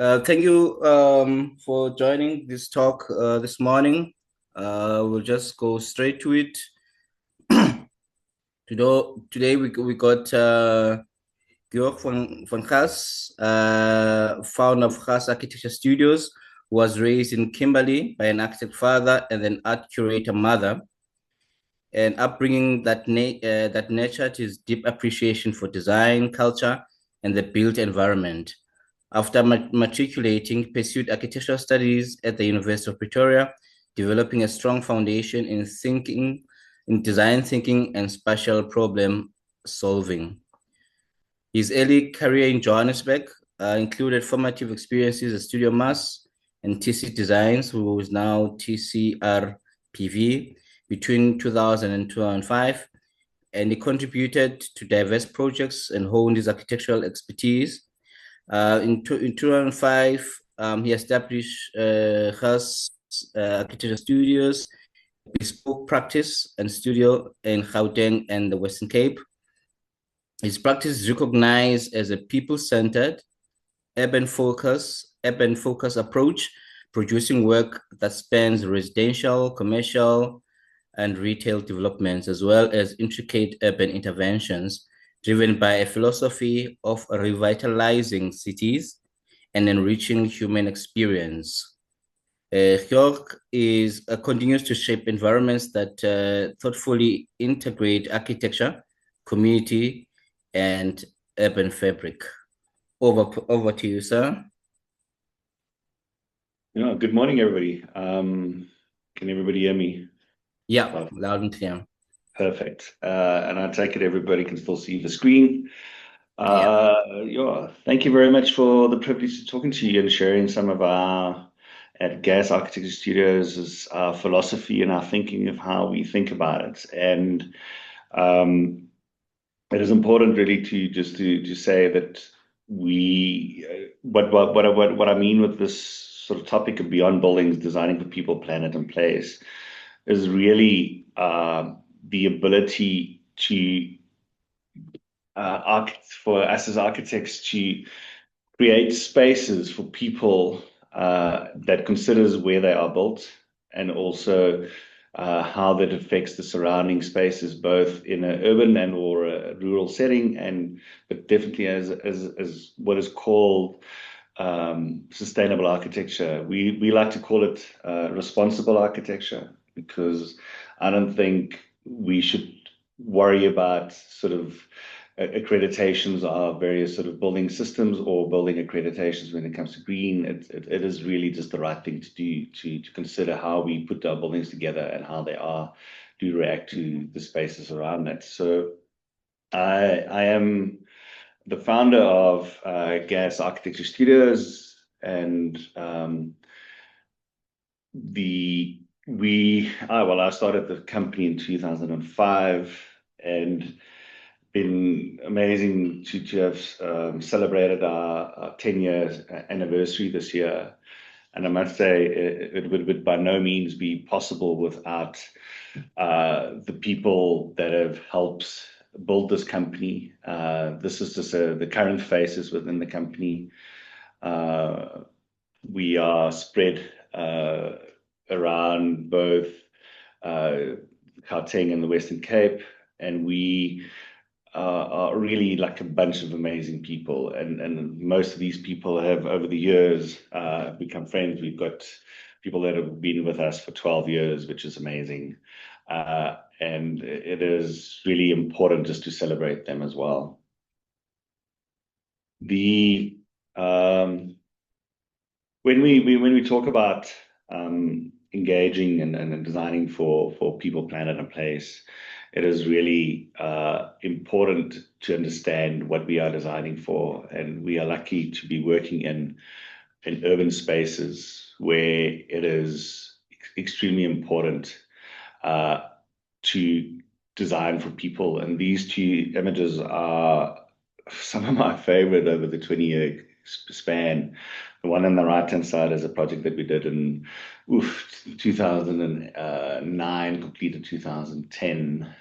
Thank you for joining this talk this morning. We'll just go straight to it. Today we got Georg von Gaas, founder of Gaas Architecture Studios, who was raised in Kimberley by an architect father and an art curator mother, and upbringing that nurtured his deep appreciation for design, culture, and the built environment. After matriculating, pursued architectural studies at the University of Pretoria, developing a strong foundation in design thinking and spatial problem solving. His early career in Johannesburg included formative experiences at Studio Mass and TC Designs, who is now TCRPV, between 2000 and 2005, and he contributed to diverse projects and honed his architectural expertise. In 2005, he established Gaas Architecture Studios, bespoke practice and studio in Gauteng and the Western Cape. His practice is recognized as a people-centered, urban focus approach, producing work that spans residential, commercial, and retail developments, as well as intricate urban interventions driven by a philosophy of revitalizing cities and enriching human experience. Georg continues to shape environments that thoughtfully integrate architecture, community, and urban fabric. Over to you, sir. Yeah, good morning, everybody. Can everybody hear me? Yeah, loud and clear. Perfect. And I take it everybody can still see the screen. Yeah, thank you very much for the privilege of talking to you and sharing some of our at Gas Architecture Studios' our philosophy and our thinking of how we think about it. And it is important really to say that what I mean with this sort of topic of beyond buildings, designing for people, planet, and place is really the ability to for us as architects to create spaces for people that considers where they are built and also how that affects the surrounding spaces, both in an urban and or a rural setting, but definitely as what is called sustainable architecture. We like to call it responsible architecture because I don't think we should worry about sort of accreditations of various sort of building systems or building accreditations when it comes to green. It is really just the right thing to do to consider how we put our buildings together and how they do react to the spaces around it. So I am the founder of Gas Architecture Studios, and I started the company in 2005, and been amazing to have celebrated our 10-year anniversary this year. And I must say, it would by no means be possible without the people that have helped build this company. This is just the current faces within the company. We are spread around both Gauteng and the Western Cape, and we are really like a bunch of amazing people, and most of these people have over the years become friends. We've got people that have been with us for 12 years, which is amazing, and it is really important just to celebrate them as well. When we talk about engaging and designing for people, planet, and place, it is really important to understand what we are designing for. And we are lucky to be working in urban spaces where it is extremely important to design for people. And these two images are some of my favorite over the 20-year span. The one on the right-hand side is a project that we did in 2009, completed 2010,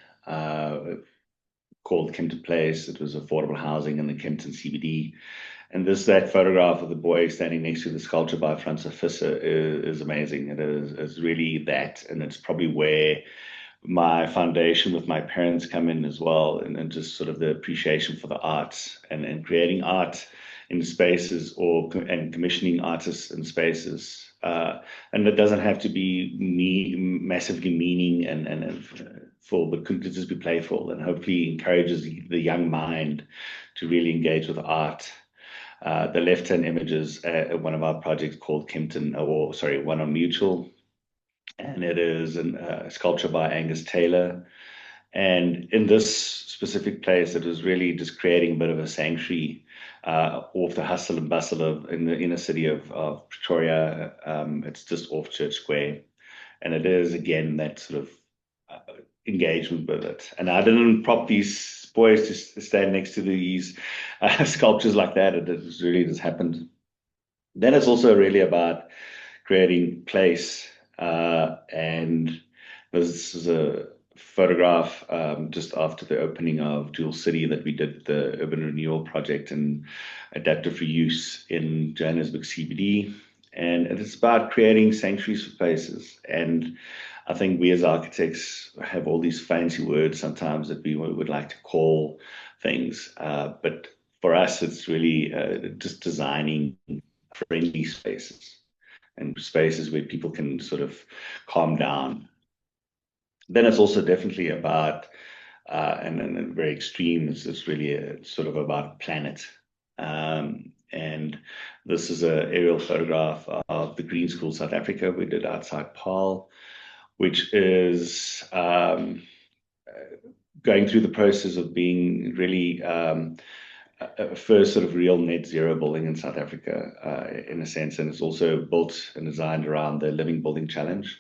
called Kempton Place. It was affordable housing in the Kempton CBD. And that photograph of the boy standing next to the sculpture by Francis Visser is amazing. It's really that, and it's probably where my foundation with my parents come in as well, and just sort of the appreciation for the arts and creating art in spaces and commissioning artists in spaces. And it doesn't have to be massively meaning and full, but could just be playful, and hopefully encourages the young mind to really engage with art. The left-hand images, one of our projects called Kempton, one on Mutual, and it is a sculpture by Angus Taylor. And in this specific place, it was really just creating a bit of a sanctuary off the hustle and bustle in the inner city of Pretoria. It's just off Church Square, and it is again that sort of engagement with it. And I didn't prop these boys to stand next to these sculptures like that. It really just happened. Then it's also really about creating place. And this is a photograph just after the opening of Jewel City that we did the urban renewal project and adaptive reuse in Johannesburg CBD. And it's about creating sanctuaries for places. And I think we as architects have all these fancy words sometimes that we would like to call things. But for us, it's really just designing friendly spaces and spaces where people can sort of calm down. Then it's also definitely about, and very extreme, it's really sort of about planet. And this is an aerial photograph of the Green School South Africa we did outside Paarl, which is going through the process of being really a first sort of real net zero building in South Africa, in a sense, and it's also built and designed around the Living Building Challenge.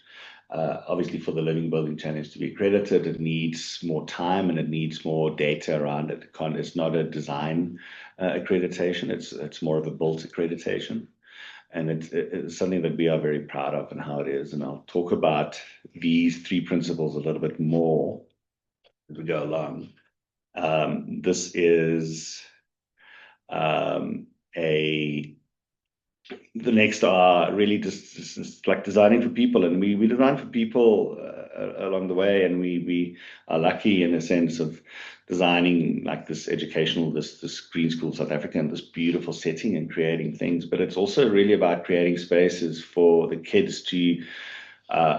Obviously, for the Living Building Challenge to be accredited, it needs more time and it needs more data around it. It's not a design accreditation; it's more of a built accreditation, and it's something that we are very proud of and how it is. And I'll talk about these three principles a little bit more as we go along. This is the next are really just like designing for people, and we design for people along the way, and we are lucky in a sense of designing like this educational, this Green School South Africa, and this beautiful setting and creating things. But it's also really about creating spaces for the kids to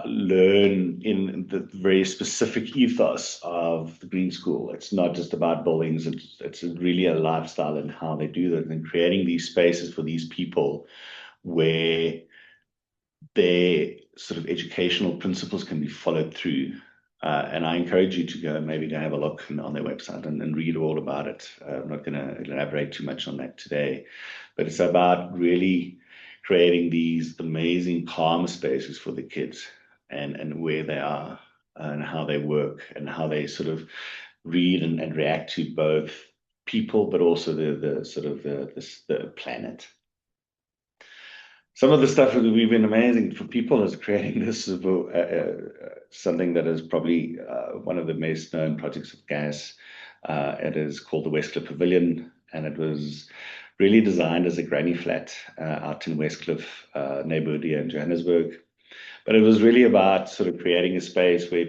learn in the very specific ethos of the Green School. It's not just about buildings, it's really a lifestyle and how they do that, and creating these spaces for these people where their sort of educational principles can be followed through. And I encourage you to go have a look on their website and read all about it. I'm not going to elaborate too much on that today, but it's about really creating these amazing calm spaces for the kids and where they are and how they work and how they sort of read and react to both people, but also the planet. Some of the stuff that we've been amazing for people is creating this something that is probably one of the most known projects of GAS. It is called the Westcliff Pavilion, and it was really designed as a granny flat out in Westcliff neighborhood here in Johannesburg. But it was really about sort of creating a space where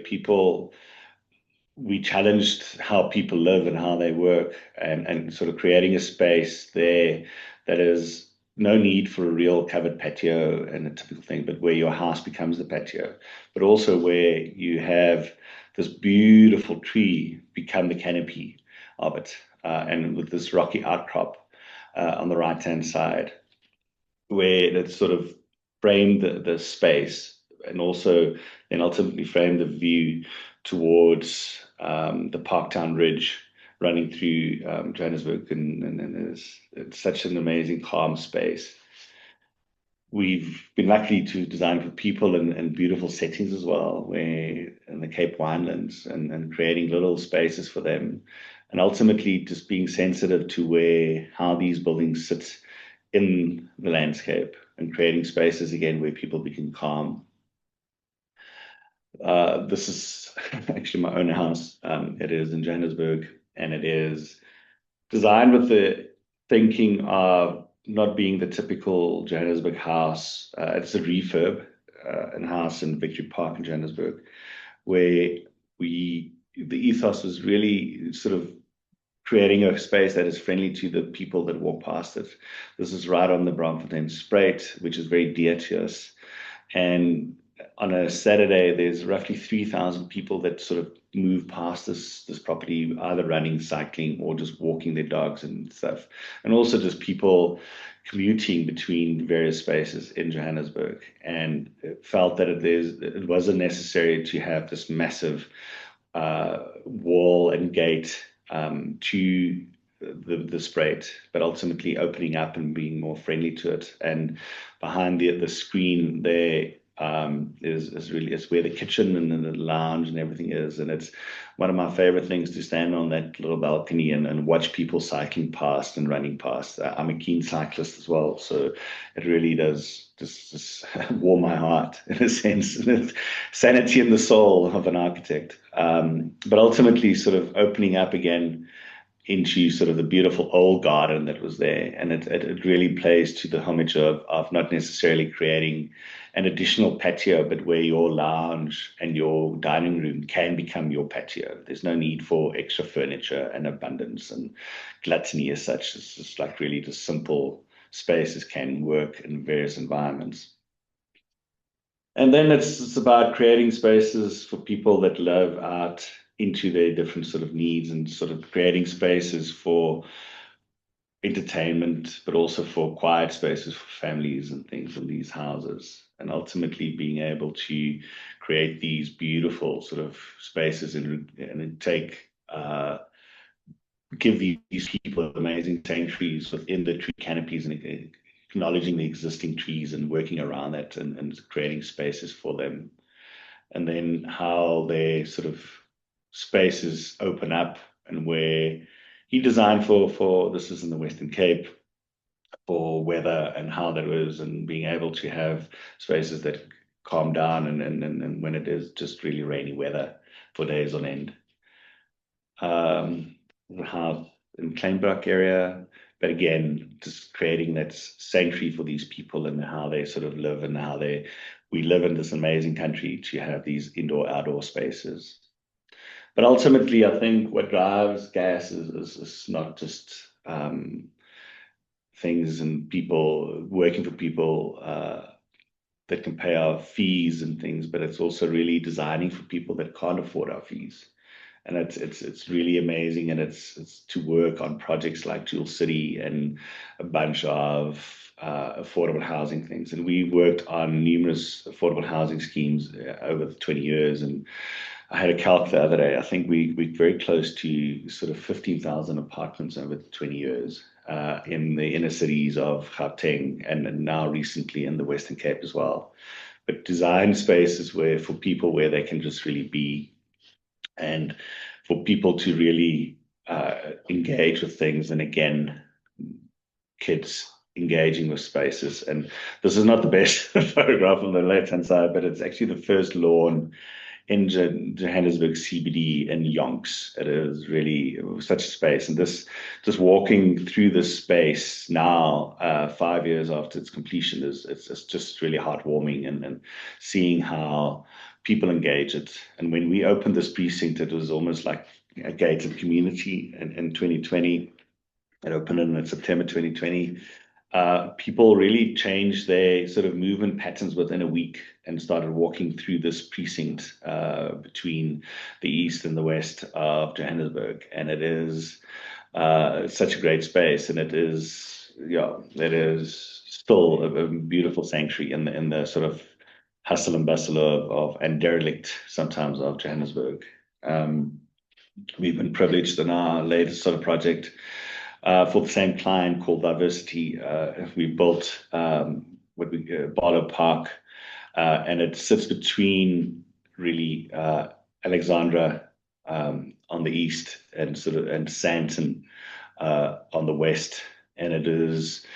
we challenged how people live and how they work, and sort of creating a space there that is no need for a real covered patio and a typical thing, but where your house becomes the patio, but also where you have this beautiful tree become the canopy of it, and with this rocky outcrop on the right-hand side, where it sort of framed the space and also then ultimately framed the view towards the Parktown Ridge running through Johannesburg, and it's such an amazing calm space. We've been lucky to design for people and beautiful settings as well, where in the Cape Winelands and creating little spaces for them, and ultimately just being sensitive to how these buildings sit in the landscape and creating spaces again where people become calm. This is actually my own house. It is in Johannesburg. and it is designed with the thinking of not being the typical Johannesburg house. It's a refurb, an house in Victory Park in Johannesburg, where the ethos was really sort of creating a space that is friendly to the people that walk past it. This is right on the Braamfontein Spruit, which is very dear to us. And on a Saturday, there's roughly 3,000 people that sort of move past this property, either running, cycling, or just walking their dogs and stuff. And also just people commuting between various spaces in Johannesburg, and felt that it wasn't necessary to have this massive wall and gate to the Spruit, but ultimately opening up and being more friendly to it. And behind the screen there is really, it's where the kitchen and the lounge and everything is. And it's one of my favorite things to stand on that little balcony and watch people cycling past and running past. I'm a keen cyclist as well, so it really does just warm my heart in a sense. Sanity in the soul of an architect. But ultimately sort of opening up again into sort of the beautiful old garden that was there. And it really plays to the homage of not necessarily creating an additional patio, but where your lounge and your dining room can become your patio. There's no need for extra furniture and abundance and gluttony as such. It's just like really just simple spaces can work in various environments. And then it's about creating spaces for people that live out into their different sort of needs, and sort of creating spaces for entertainment, but also for quiet spaces for families and things in these houses. And ultimately being able to create these beautiful sort of spaces and give these people amazing sanctuaries within the tree canopies, and acknowledging the existing trees and working around that, and creating spaces for them. And then how their sort of spaces open up, and where he designed for this is in the Western Cape, for weather and how that was, and being able to have spaces that calm down and when it is just really rainy weather for days on end. How in Kleinbrook area, but again, just creating that sanctuary for these people and how they sort of live, and how we live in this amazing country to have these indoor outdoor spaces. But ultimately, I think what drives gas is not just things and people working for people that can pay our fees and things, but it's also really designing for people that can't afford our fees. And it's really amazing, and it's to work on projects like Jewel City and a bunch of affordable housing things. And we worked on numerous affordable housing schemes over the 20 years. And I had a calc the other day. I think we're very close to sort of 15,000 apartments over the 20 years in the inner cities of Gauteng, and now recently in the Western Cape as well. But design spaces for people where they can just really be, and for people to really engage with things. And again, kids engaging with spaces. And this is not the best photograph on the left-hand side, but it's actually the first lawn in Johannesburg CBD in Yonks. It is really such a space. And just walking through this space now, 5 years after its completion, it's just really heartwarming, and seeing how people engage it. And when we opened this precinct, it was almost like a gated community in 2020. It opened in September 2020. People really changed their sort of movement patterns within a week, and started walking through this precinct between the east and the west of Johannesburg. And it is such a great space, and it is still a beautiful sanctuary in the sort of hustle and bustle of and derelict sometimes of Johannesburg. We've been privileged in our latest sort of project for the same client called Diversity. We built Barlow Park, and it sits between really Alexandra on the east, and Sandton on the west. And it is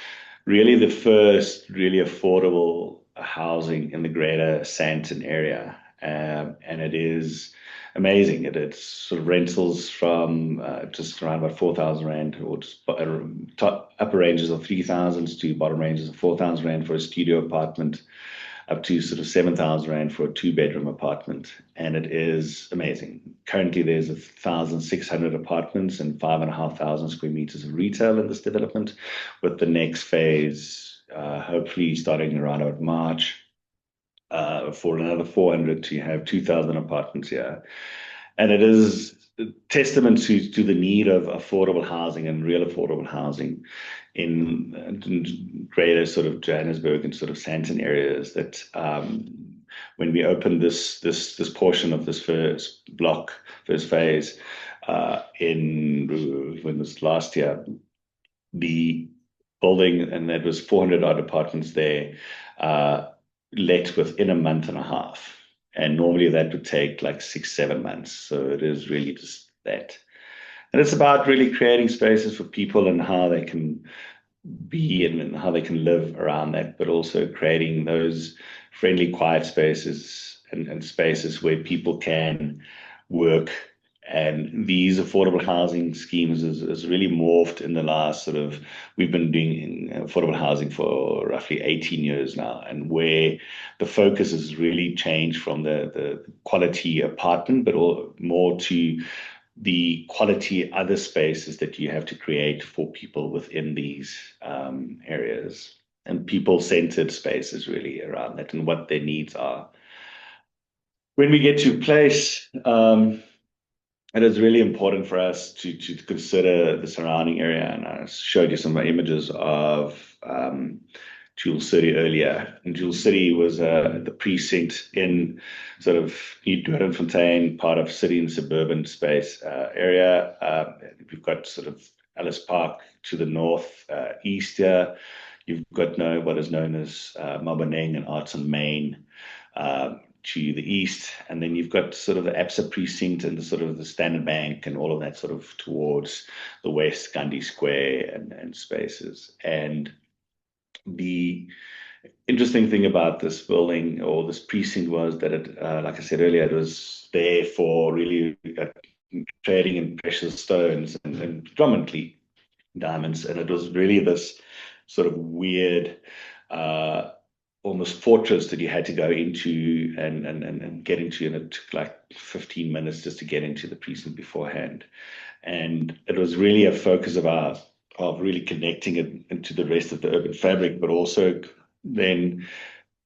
really the first really affordable housing in the greater Sandton area. And it is amazing. It's sort of rentals from just around about 4,000 rand, or just top, upper ranges of 3,000 to bottom ranges of 4,000 rand for a studio apartment, up to sort of 7,000 rand for a 2-bedroom apartment. And it is amazing. Currently, there's 1,600 apartments and 5,500 square meters of retail in this development, with the next phase hopefully starting around about March for another 400 to have 2,000 apartments here. And it is a testament to the need of affordable housing and real affordable housing in greater sort of Johannesburg and sort of Sandton areas, that when we opened this portion of this first phase when was last year, the building, and that was 400 odd apartments there, let within a month and a half. And normally that would take like 6-7 months. So it is really just that. And it's about really creating spaces for people and how they can be and how they can live around that, but also creating those friendly, quiet spaces and spaces where people can work. And these affordable housing schemes is really morphed in the last sort of, we've been doing affordable housing for roughly 18 years now, and where the focus has really changed from the quality apartment, but more to the quality other spaces that you have to create for people within these areas, and people-centered spaces really around that and what their needs are. When we get to place, it is really important for us to consider the surrounding area. And I showed you some images of Jewel City earlier. And Jewel City was the precinct in sort of New Doornfontein, part of city and suburban space area. We've got sort of Ellis Park to the north east here. You've got what is known as Maboneng and Arts and Main to the east, and then you've got sort of the ABSA precinct and the sort of the Standard Bank and all of that sort of towards the west, Gandhi Square and spaces. And the interesting thing about this building or this precinct was that it, like I said earlier, it was there for really trading in precious stones and predominantly diamonds, and it was really this sort of weird almost fortress that you had to go into and get into, and it took like 15 minutes just to get into the precinct beforehand. And it was really a focus of really connecting it into the rest of the urban fabric, but also then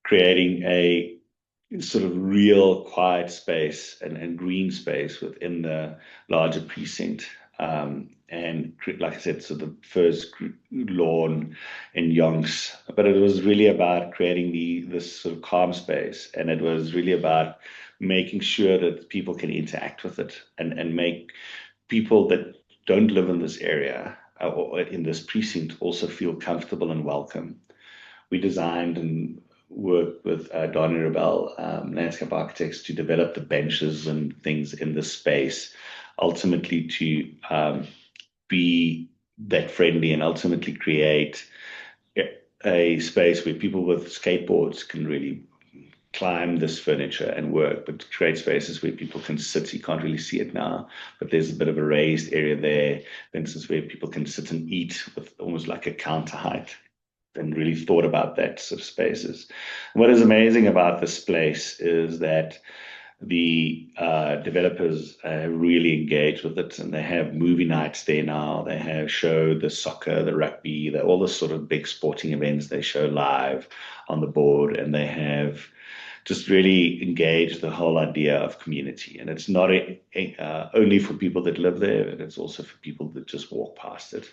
creating a sort of real quiet space and green space within the larger precinct. And like I said, so the first lawn in Yonks, but it was really about creating this sort of calm space, and it was really about making sure that people can interact with it and make people that don't live in this area or in this precinct also feel comfortable and welcome. We designed and worked with Don Rebel, landscape architects, to develop the benches and things in this space, ultimately to be that friendly and ultimately create a space where people with skateboards can really climb this furniture and work, but create spaces where people can sit. You can't really see it now, but there's a bit of a raised area there, for instance, where people can sit and eat with almost like a counter height, and really thought about that sort of spaces. What is amazing about this place is that the developers really engaged with it, and they have movie nights there now. They have showed the soccer, the rugby, all the sort of big sporting events they show live on the board, and they have just really engaged the whole idea of community. And it's not only for people that live there, but it's also for people that just walk past it.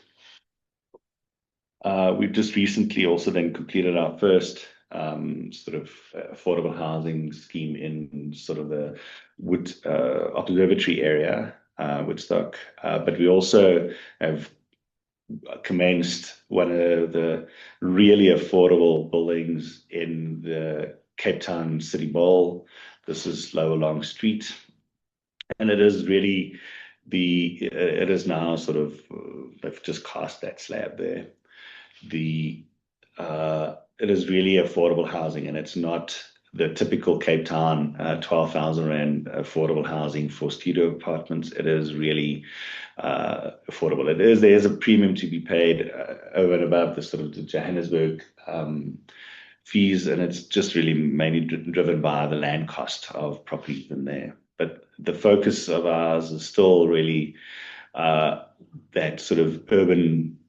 We've just recently also then completed our first sort of affordable housing scheme in sort of the Wood Observatory area, Woodstock. But we also have commenced one of the really affordable buildings in the Cape Town City Mall. This is Lower Long Street. And it is really it is now sort of, they've just cast that slab there. It is really affordable housing, and it's not the typical Cape Town 12,000 Rand affordable housing for studio apartments. It is really affordable. There's a premium to be paid over and above the sort of the Johannesburg fees, and it's just really mainly driven by the land cost of properties in there. But the focus of ours is still really that sort of urban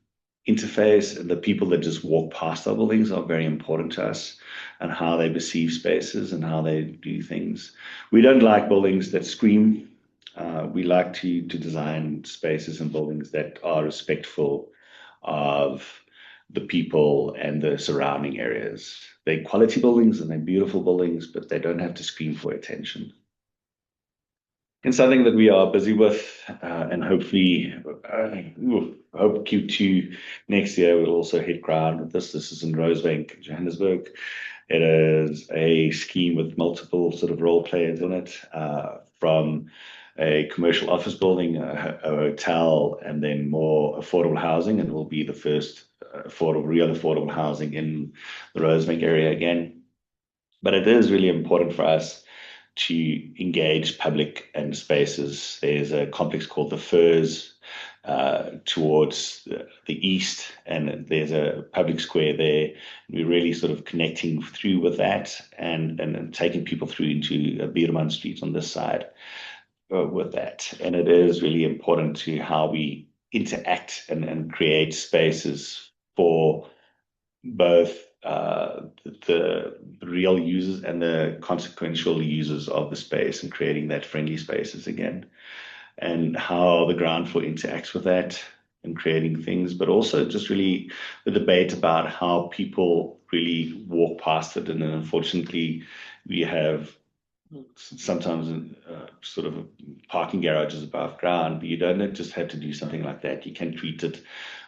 interface, and the people that just walk past our buildings are very important to us, and how they perceive spaces and how they do things. We don't like buildings that scream. We like to design spaces and buildings that are respectful of the people and the surrounding areas. They're quality buildings and they're beautiful buildings, but they don't have to scream for attention. And something that we are busy with, and hopefully, hope Q2 next year we'll also hit ground with this. This is in Rosebank, Johannesburg. It is a scheme with multiple sort of role players in it, from a commercial office building, a hotel, and then more affordable housing. And it will be the first real affordable housing in the Rosebank area again. But it is really important for us to engage public and spaces. There's a complex called the Firs towards the east, and there's a public square there. We're really sort of connecting through with that, and taking people through into Bierman Street on this side with that. And it is really important to how we interact and create spaces for both the real users and the consequential users of the space, and creating that friendly spaces again, and how the ground floor interacts with that and creating things, but also just really the debate about how people really walk past it. And then unfortunately, we have sometimes sort of parking garages above ground, but you don't just have to do something like that. You can treat it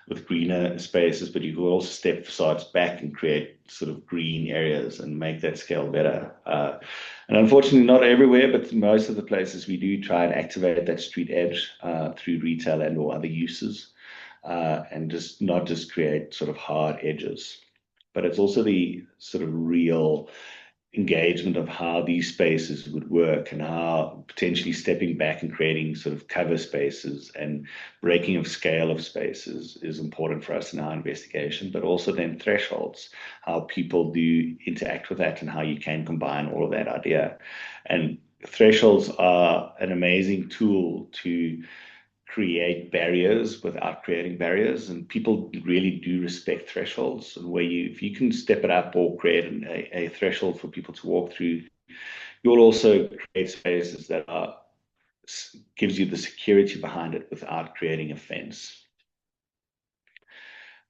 with greener spaces, but you can also step facades back and create sort of green areas and make that scale better. And unfortunately, not everywhere, but most of the places we do try and activate that street edge through retail and or other uses, and just not just create sort of hard edges. But it's also the sort of real engagement of how these spaces would work, and how potentially stepping back and creating sort of cover spaces and breaking of scale of spaces is important for us in our investigation, but also then thresholds, how people do interact with that and how you can combine all of that idea. And thresholds are an amazing tool to create barriers without creating barriers, and people really do respect thresholds. And where if you can step it up or create a threshold for people to walk through, you'll also create spaces that gives you the security behind it without creating a fence.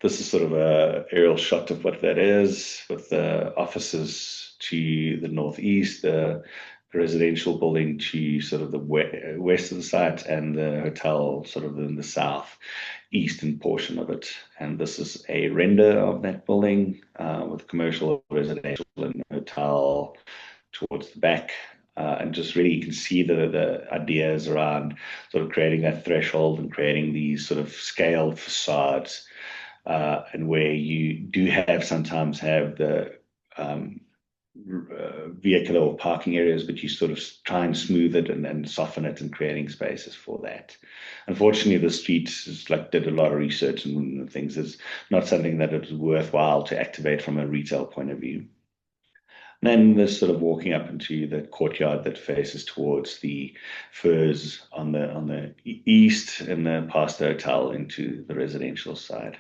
This is sort of a aerial shot of what that is, with the offices to the northeast, the residential building to sort of the west of the site, and the hotel sort of in the south eastern portion of it. And this is a render of that building with commercial, residential, and hotel towards the back. And just really you can see the ideas around sort of creating that threshold and creating these sort of scaled facades, and where you do sometimes have the vehicular or parking areas, but you sort of try and smooth it and soften it, and creating spaces for that. Unfortunately, the street did a lot of research and things. It's not something that is worthwhile to activate from a retail point of view. And then there's sort of walking up into the courtyard that faces towards the Firs on the east, and then past the hotel into the residential side.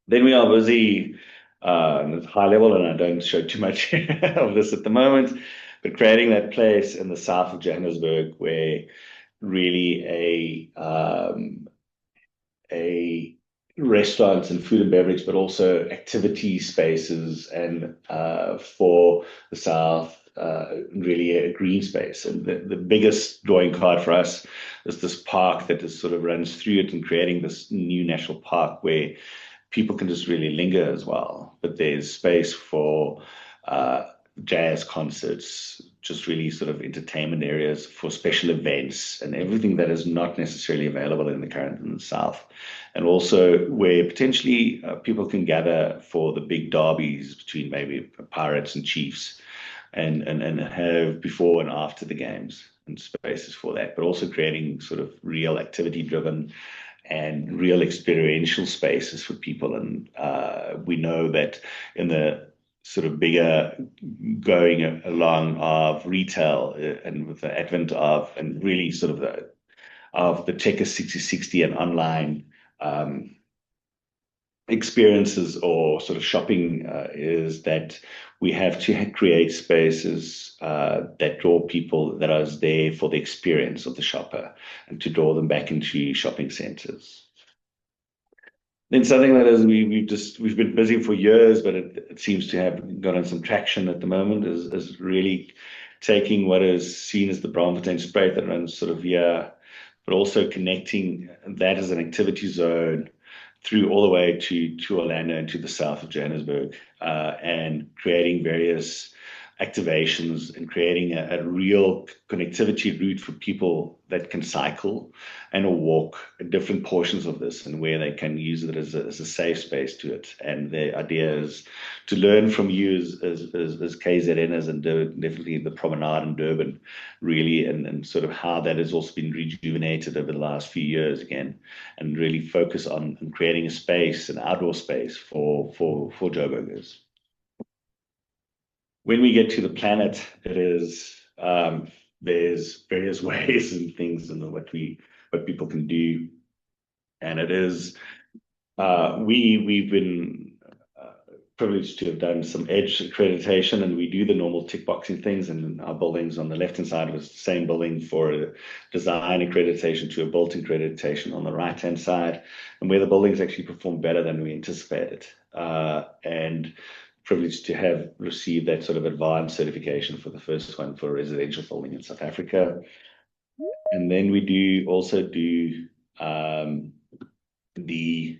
Then we are busy at high level, and I don't show too much of this at the moment, but creating that place in the south of Johannesburg where really a restaurants and food and beverage, but also activity spaces, and for the south, really a green space. And the biggest drawing card for us is this park that just sort of runs through it, and creating this new national park where people can just really linger as well. But there's space for jazz concerts, just really sort of entertainment areas for special events, and everything that is not necessarily available in the south. And also where potentially people can gather for the big derbies between maybe Pirates and Chiefs. and have before and after the games and spaces for that, but also creating sort of real activity driven and real experiential spaces for people. And we know that in the sort of bigger going along of retail and with the advent of and really sort of the Checker 6060 and online experiences or sort of shopping is that we have to create spaces that draw people that are there for the experience of the shopper and to draw them back into shopping centers. Then something that is we've been busy for years, but it seems to have gotten some traction at the moment is really taking what is seen as the Braamfontein Spruit that runs sort of here, but also connecting that as an activity zone through all the way to Orlando and to the south of Johannesburg, and creating various activations and creating a real connectivity route for people that can cycle and walk different portions of this and where they can use it as a safe space to it. And the idea is to learn from you as KZNers and definitely the promenade in Durban, really, and sort of how that has also been rejuvenated over the last few years again, and really focus on creating a space, an outdoor space for Joburgers. When we get to the planet, it is there's various ways and things and what people can do, and it is we've been privileged to have done some EDGE accreditation, and we do the normal tick boxing things. And our buildings on the left hand side was the same building for a design accreditation to a built accreditation on the right hand side, and where the buildings actually performed better than we anticipated, and privileged to have received that sort of advanced certification for the first one for a residential building in South Africa. And then we do also do the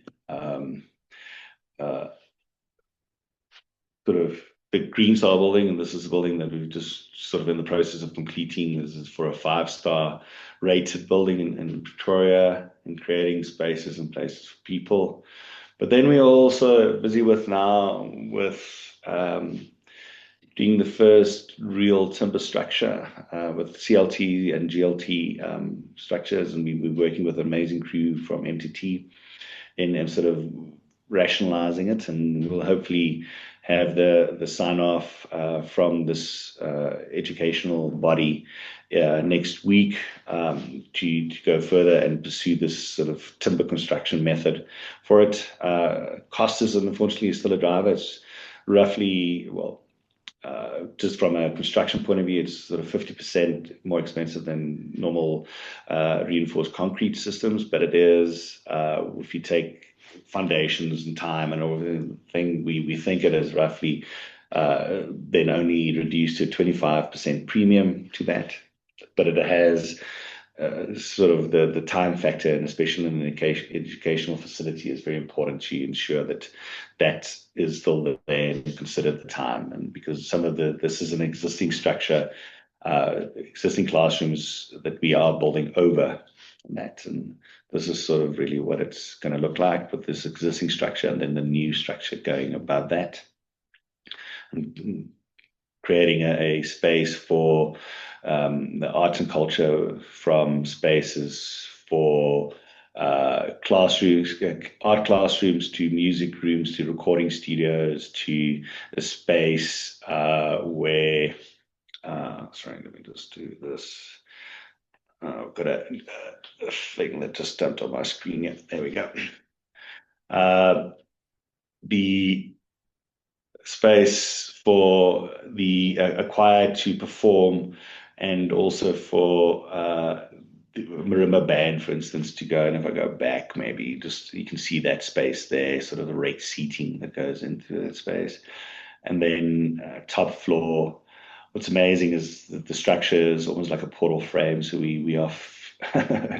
sort of the Green Star building, and this is a building that we've just sort of in the process of completing. This is for a 5-star rated building in Pretoria, and creating spaces and places for people. But then we're also busy with doing the first real timber structure with CLT and GLT structures, and we're working with an amazing crew from MTT in sort of rationalizing it, and we'll hopefully have the sign off from this educational body next week to go further and pursue this sort of timber construction method for it. Cost is unfortunately still a driver. It's roughly, well, just from a construction point of view, it's sort of 50% more expensive than normal reinforced concrete systems. But it is, if you take foundations and time and everything, we think it is roughly then only reduced to 25% premium to that. But it has sort of the time factor, and especially in an educational facility, is very important to ensure that that is still there and consider the time. And because some of this is an existing structure, existing classrooms that we are building over that, and this is sort of really what it's going to look like with this existing structure, and then the new structure going above that, and creating a space for the arts and culture, from spaces for classrooms, art classrooms, to music rooms, to recording studios, to a space where, sorry, let me just do this. I've got a thing that just jumped on my screen. Yeah, there we go. The space for the acquired to perform, and also for the marimba band, for instance, to go. And if I go back, maybe just you can see that space there, sort of the rake seating that goes into that space. And then top floor, what's amazing is that the structure is almost like a portal frame. So we are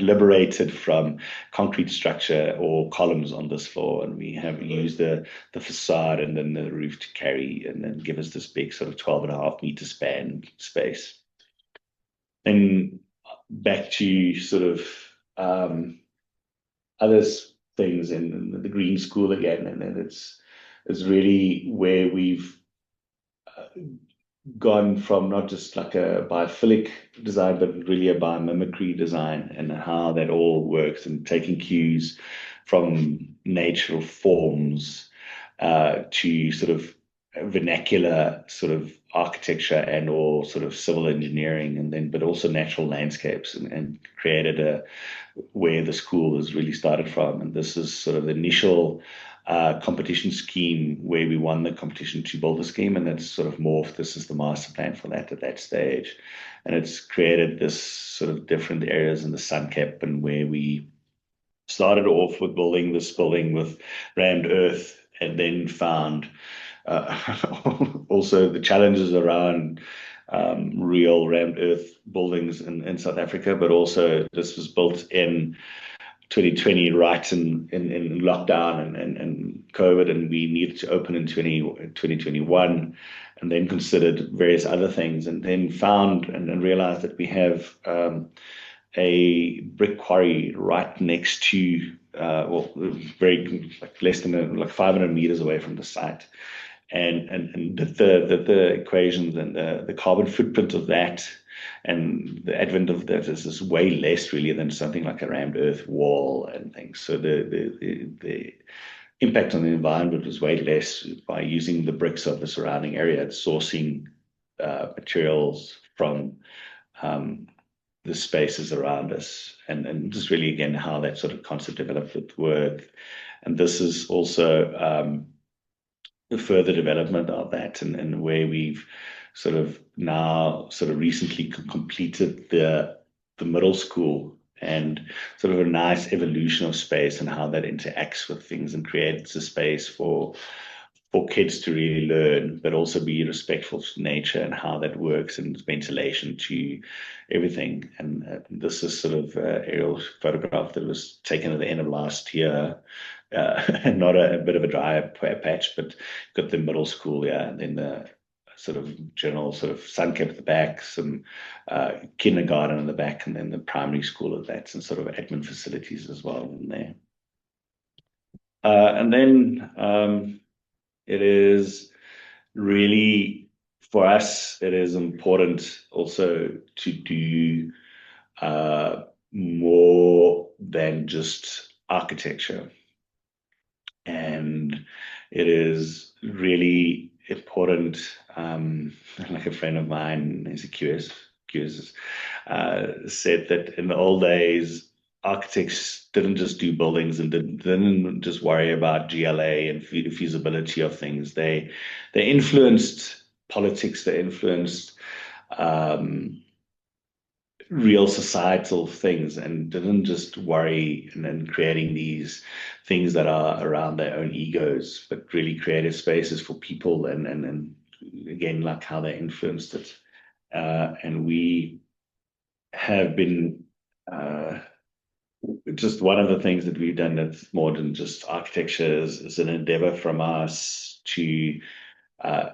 liberated from concrete structure or columns on this floor, and we have used the facade and then the roof to carry and then give us this big sort of 12.5-meter span space. Then back to sort of other things in the Green School again, and then it's really where we've gone from not just like a biophilic design, but really a biomimicry design, and how that all works, and taking cues from natural forms to sort of vernacular sort of architecture and or sort of civil engineering, and then but also natural landscapes, and created a where the school has really started from. And this is sort of the initial competition scheme where we won the competition to build a scheme, and that's sort of morphed. This is the master plan for that at that stage, and it's created this sort of different areas in the Sun Cap, and where we started off with building this building with rammed earth, and then found also the challenges around real rammed earth buildings in South Africa, but also this was built in 2020, right in lockdown and COVID, and we needed to open in 2021, and then considered various other things, and then found and realized that we have a brick quarry right next to, well, very like less than like 500 meters away from the site, and the equations and the carbon footprint of that and the advent of that is way less really than something like a rammed earth wall and things. So the impact on the environment was way less by using the bricks of the surrounding area, sourcing materials from the spaces around us, and just really again how that sort of concept developed with work. And this is also the further development of that, and where we've sort of now sort of recently completed the middle school, and sort of a nice evolution of space and how that interacts with things and creates a space for kids to really learn, but also be respectful to nature and how that works, and ventilation to everything. And this is sort of an aerial photograph that was taken at the end of last year. And not a bit of a dry patch, but got the middle school, yeah, and then the sort of general sort of sun cap at the back, some kindergarten in the back, and then the primary school at that, and sort of admin facilities as well in there. And then it is really, for us, it is important also to do more than just architecture. And it is really important, like a friend of mine, he's a QS, said that in the old days, architects didn't just do buildings and didn't just worry about GLA and feasibility of things. They influenced politics, they influenced real societal things, and didn't just worry and then creating these things that are around their own egos, but really created spaces for people, and again, like how they influenced it. And we have been just one of the things that we've done that's more than just architecture is an endeavor from us to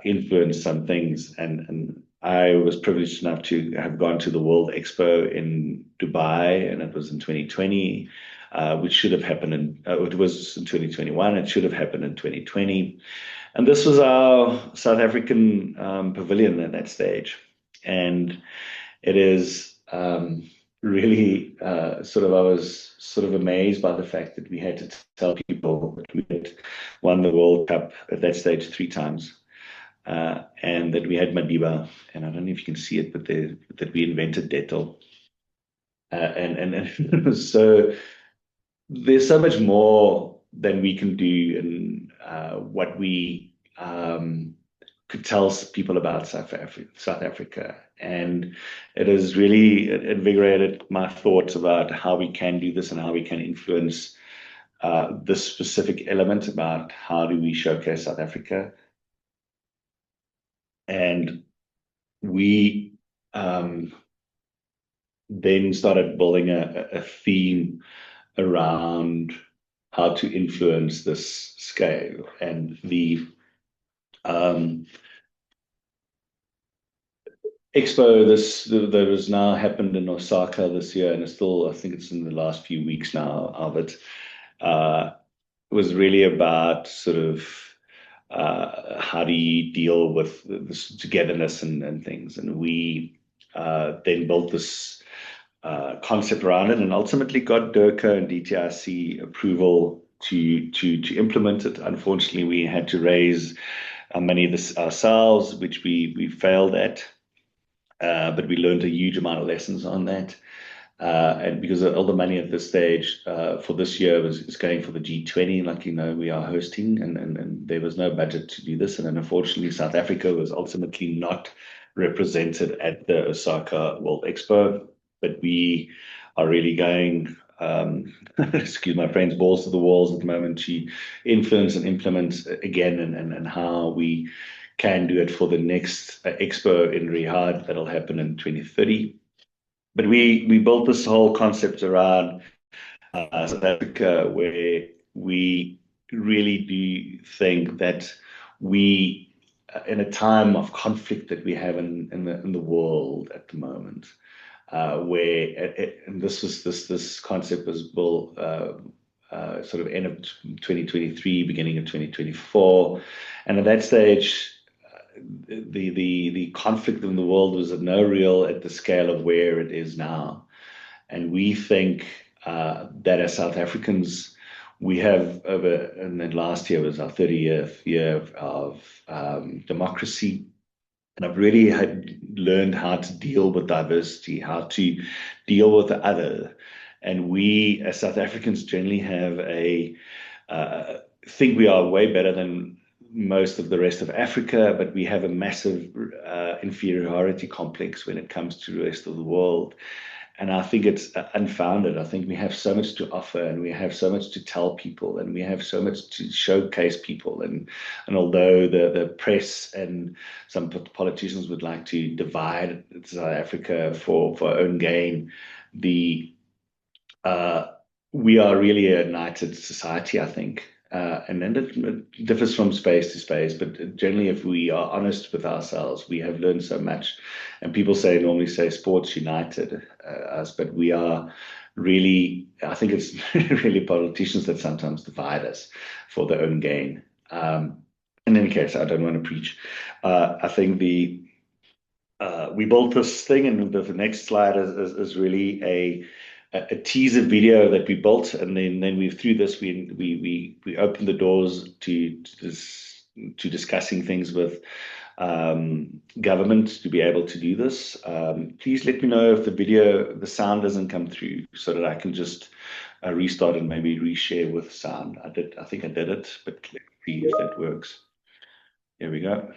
influence some things. And I was privileged enough to have gone to the World Expo in Dubai, and it was in 2020, which should have happened it was in 2021, it should have happened in 2020. And this was our South African pavilion at that stage. And it is really sort of, I was sort of amazed by the fact that we had to tell people that we had won the World Cup at that stage 3 times. And that we had Madiba, and I don't know if you can see it, but that we invented Dettol. And so there's so much more than we can do, and what we could tell people about South Africa. And it has really invigorated my thoughts about how we can do this and how we can influence this specific element about how do we showcase South Africa. And we then started building a theme around how to influence this scale. And the expo that has now happened in Osaka this year, and it's still, I think it's in the last few weeks now of it, was really about sort of how do you deal with this togetherness and things. And we then built this concept around it, and ultimately got DIRCO and DTIC approval to implement it. Unfortunately, we had to raise money this ourselves, which we failed at, but we learned a huge amount of lessons on that. And because all the money at this stage for this year is going for the G20, like we are hosting, and there was no budget to do this. And then unfortunately, South Africa was ultimately not represented at the Osaka World Expo. But we are really going, excuse my friends, balls to the walls at the moment to influence and implement again, and how we can do it for the next expo in Riyadh that'll happen in 2030. But we built this whole concept around South Africa, where we really do think that we, in a time of conflict that we have in the world at the moment, and this concept was built sort of end of 2023, beginning of 2024, and at that stage, the conflict in the world was at the scale of where it is now. And we think that as South Africans, we have and then last year was our 30th year of democracy. And I've really learned how to deal with diversity, how to deal with the other. And we, as South Africans, generally have think we are way better than most of the rest of Africa, but we have a massive inferiority complex when it comes to the rest of the world. And I think it's unfounded. I think we have so much to offer, and we have so much to tell people, and we have so much to showcase people. And although the press and some politicians would like to divide South Africa for our own gain, we are really a united society, I think. And then it differs from space to space, but generally, if we are honest with ourselves, we have learned so much. And people normally say sports united us, but we are really, I think it's really politicians that sometimes divide us for their own gain. In any case, I don't want to preach. I think we built this thing, and the next slide is really a teaser video that we built, and then through this we opened the doors to discussing things with government to be able to do this. Please let me know if the sound doesn't come through, so that I can just restart and maybe reshare with sound. I think I did it, but let's see if that works. Here we go.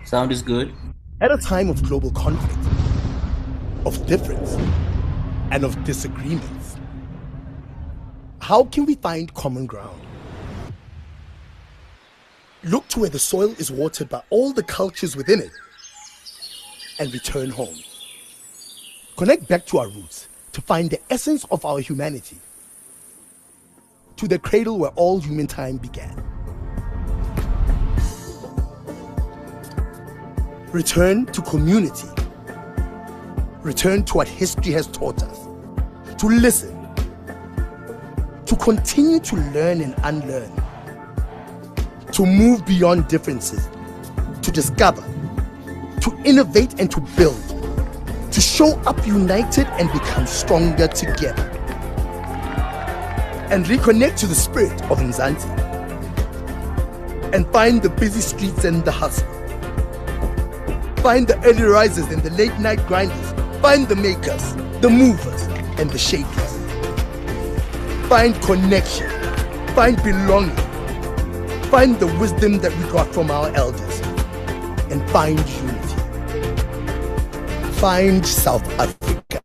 Sound is good. At a time of global conflict, of difference, and of disagreements, how can we find common ground? Look to where the soil is watered by all the cultures within it, and return home. Connect back to our roots to find the essence of our humanity, to the cradle where all human time began. Return to community. Return to what history has taught us. To listen. To continue to learn and unlearn. To move beyond differences. To discover. To innovate and to build. To show up united and become stronger together. And reconnect to the spirit of Mzansi. And find the busy streets and the hustle. Find the early risers and the late night grinders. Find the makers, the movers, and the shakers. Find connection. Find belonging. Find the wisdom that we got from our elders. And find unity. Find South Africa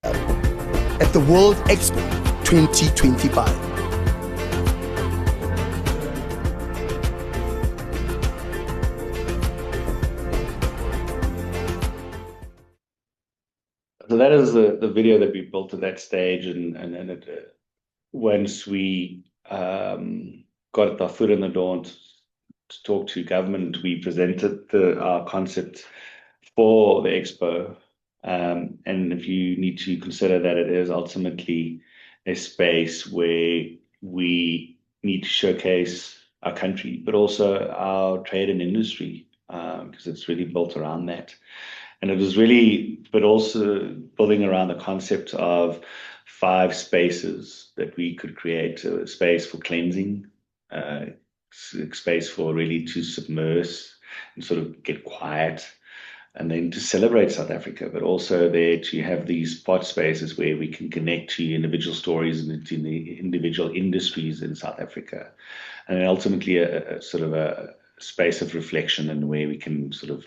at the World Expo 2025. So that is the video that we built at that stage, and once we got our foot in the door to talk to government, we presented our concept for the expo. And if you need to consider that it is ultimately a space where we need to showcase our country, but also our trade and industry, because it's really built around that. And it was really, but also building around the concept of 5 spaces that we could create: a space for cleansing, space for really to submerse and sort of get quiet, and then to celebrate South Africa, but also there to have these pod spaces where we can connect to individual stories and to the individual industries in South Africa. And then ultimately a sort of a space of reflection and where we can sort of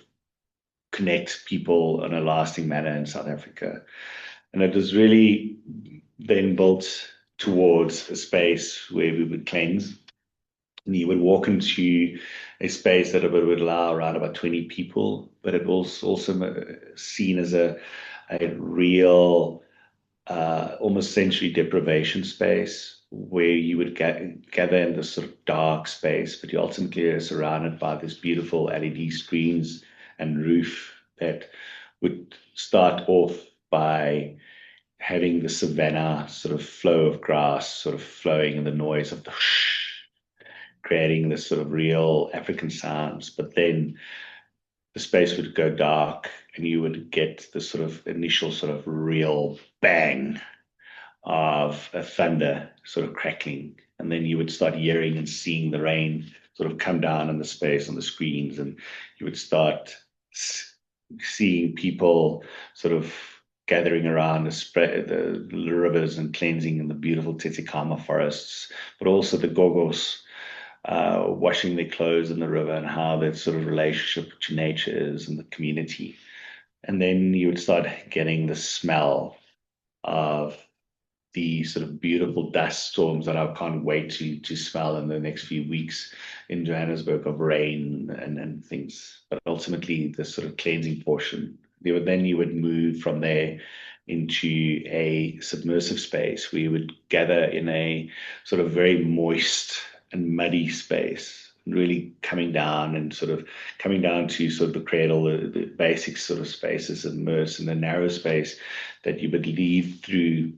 connect people in a lasting manner in South Africa. And it was really then built towards a space where we would cleanse. And you would walk into a space that would allow around about 20 people, but it was also seen as a real, almost sensory deprivation space where you would gather in this sort of dark space, but you ultimately are surrounded by this beautiful LED screens and roof that would start off by having the savanna sort of flow of grass sort of flowing and the noise of the whoosh, creating this sort of real African sounds. But then the space would go dark and you would get the sort of initial sort of real bang of a thunder sort of crackling. And then you would start hearing and seeing the rain sort of come down in the space on the screens. And you would start seeing people sort of gathering around the rivers and cleansing in the beautiful Tsitsikamma forests, but also the gogos washing their clothes in the river and how that sort of relationship to nature is and the community. And then you would start getting the smell of the sort of beautiful dust storms that I can't wait to smell in the next few weeks in Johannesburg, of rain and things. But ultimately, the sort of cleansing portion, then you would move from there into a submersive space where you would gather in a sort of very moist and muddy space, really coming down to sort of the cradle, the basic sort of spaces, immersed in a narrow space that you would lead through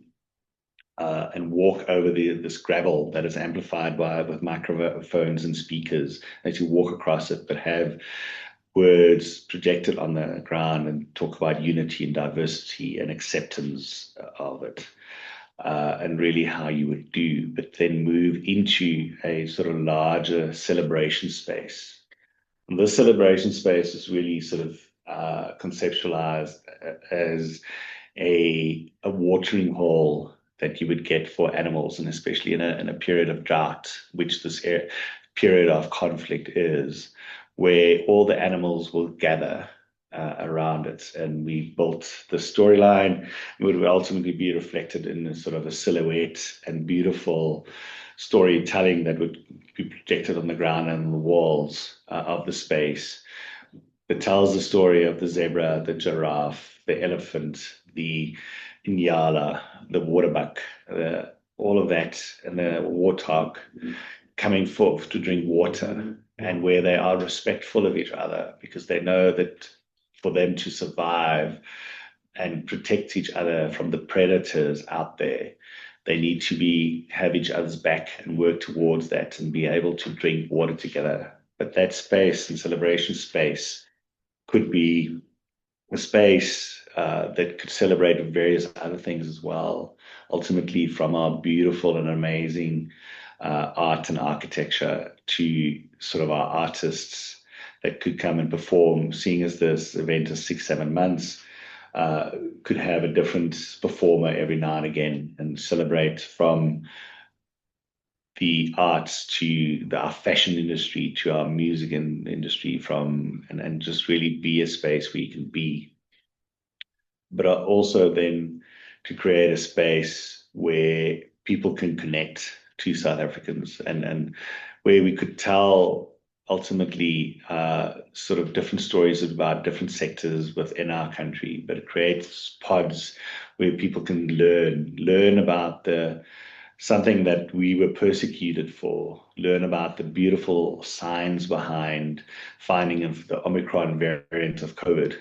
and walk over this gravel that is amplified with microphones and speakers as you walk across it, but have words projected on the ground and talk about unity and diversity and acceptance of it. And really how you would do, but then move into a sort of larger celebration space. And this celebration space is really sort of conceptualized as a watering hole that you would get for animals, and especially in a period of drought, which this period of conflict is, where all the animals will gather around it. And we built the storyline. It would ultimately be reflected in a sort of a silhouette and beautiful storytelling that would be projected on the ground and the walls of the space. It tells the story of the zebra, the giraffe, the elephant, the inyala, the waterbuck, all of that, and the warthog coming forth to drink water, and where they are respectful of each other because they know that for them to survive and protect each other from the predators out there, they need to have each other's back and work towards that and be able to drink water together. But that space and celebration space could be a space that could celebrate various other things as well, ultimately from our beautiful and amazing art and architecture to sort of our artists that could come and perform. Seeing as this event is 6-7 months, could have a different performer every now and again and celebrate from the arts to our fashion industry to our music industry, and just really be a space where you can be. But also then to create a space where people can connect to South Africans and where we could tell ultimately sort of different stories about different sectors within our country, but it creates pods where people can learn about something that we were persecuted for, learn about the beautiful signs behind finding of the Omicron variant of COVID,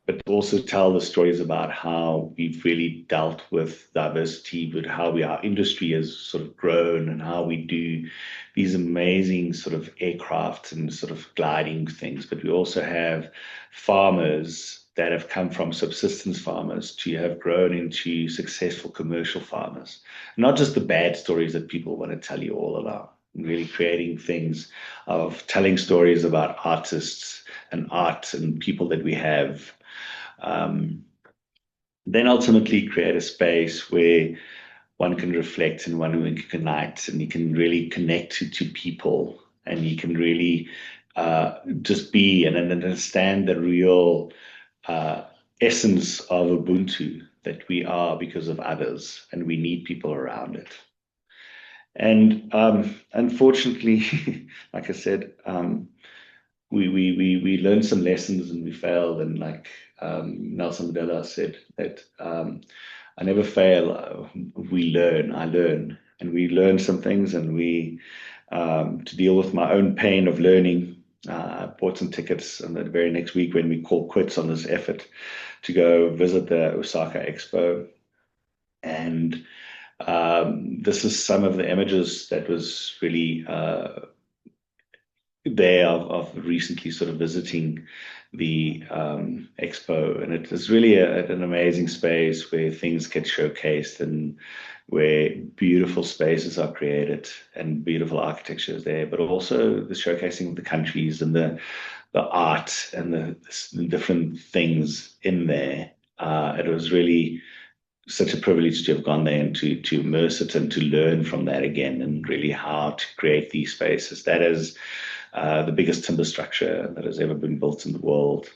but also tell the stories about how we've really dealt with diversity, but how our industry has sort of grown and how we do these amazing sort of aircraft and sort of gliding things. But we also have farmers that have come from subsistence farmers to have grown into successful commercial farmers. Not just the bad stories that people want to tell you all about, really creating things of telling stories about artists and art and people that we have. Then ultimately create a space where one can reflect and one can connect, and you can really connect to people, and you can really just be and understand the real essence of Ubuntu, that we are because of others and we need people around it. And unfortunately, like I said, we learned some lessons and we failed. And like Nelson Mandela said, that I never fail. I learn, and we learn some things. And we, to deal with my own pain of learning, I bought some tickets, and the very next week when we called quits on this effort to go visit the Osaka Expo. And this is some of the images that was really there of recently sort of visiting the expo, and it is really an amazing space where things get showcased and where beautiful spaces are created and beautiful architecture is there, but also the showcasing of the countries and the art and the different things in there. It was really such a privilege to have gone there and to immerse it and to learn from that again, and really how to create these spaces. That is the biggest timber structure that has ever been built in the world.